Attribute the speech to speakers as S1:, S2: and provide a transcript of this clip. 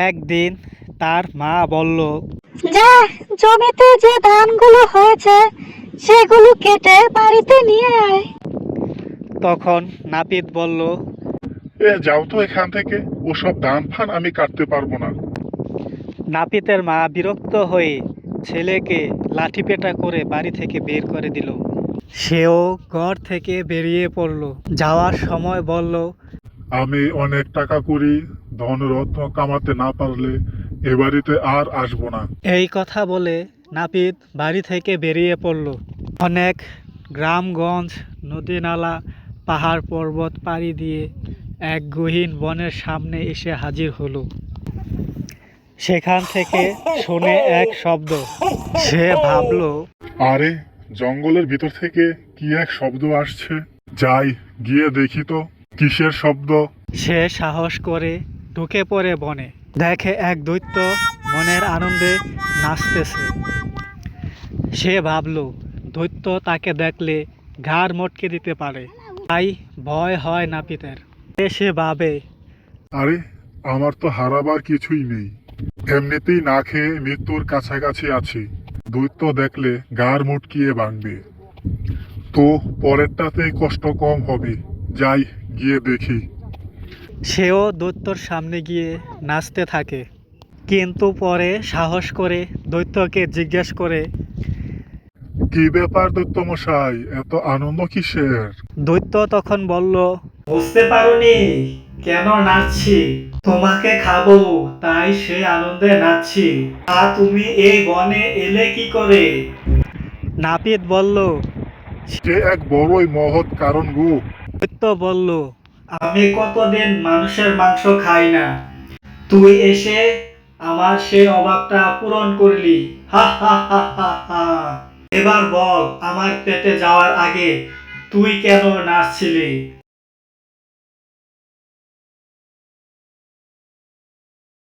S1: একদিন তার মা বলল,
S2: যা, জমিতে যে ধানগুলো হয়েছে সেগুলো কেটে বাড়িতে নিয়ে আয়।
S1: তখন নাপিত বলল,
S3: যাও তো এখান থেকে, ওসব ধান ফান আমি কাটতে পারবো না।
S1: নাপিতের মা বিরক্ত হয়ে ছেলেকে লাঠিপেটা করে বাড়ি থেকে বের করে দিল। সেও ঘর থেকে বেরিয়ে পড়ল। যাওয়ার সময় বলল,
S3: আমি অনেক টাকা করি, ধনরত্ন কামাতে না পারলে এ বাড়িতে আর আসবো না।
S1: এই কথা বলে নাপিত বাড়ি থেকে বেরিয়ে পড়ল। অনেক গ্রামগঞ্জ, নদী নালা, পাহাড় পর্বত পাড়ি দিয়ে এক গহীন বনের সামনে এসে হাজির হলো। সেখান থেকে শুনে এক শব্দ। সে ভাবল,
S3: আরে, জঙ্গলের ভিতর থেকে কি এক শব্দ আসছে। যাই, গিয়ে দেখি তো কিসের শব্দ।
S1: সে সাহস করে ঢুকে পড়ে বনে। দেখে এক দৈত্য মনের আনন্দে নাচতেছে। সে ভাবল দৈত্য তাকে দেখলে ঘাড় মটকে দিতে পারে, তাই ভয় হয় নাপিতের। সে ভাবে,
S3: আরে, আমার তো হারাবার কিছুই নেই, এমনিতেই না খেয়ে মৃত্যুর কাছাকাছি আছি, দৈত্য দেখলে গাড় মুটকিয়ে ভাঙবে, তো পরেরটাতেই কষ্ট কম হবে। যাই, গিয়ে দেখি।
S1: সেও দৈত্যর সামনে গিয়ে নাচতে থাকে। কিন্তু পরে সাহস করে দৈত্যকে জিজ্ঞেস করে।
S3: কি ব্যাপার দৈত্য মশাই, এত আনন্দ কিসের?
S1: দৈত্য তখন বলল, বুঝতে পারোনি কেন নাচছি? তোমাকে খাবো, তাই সে আনন্দে নাচছি। তুমি এই বনে এলে কি করে? নাপিত বলল।
S3: সে এক বড়ই মহৎ কারণ গো।
S1: দৈত্য বলল, আমি কতদিন মানুষের মাংস খাই না, তুই এসে আমার সেই অভাবটা পূরণ করলি। হা হা হা হা হা। এবার বল, আমার পেটে যাওয়ার আগে তুই কেন নাচছিলি?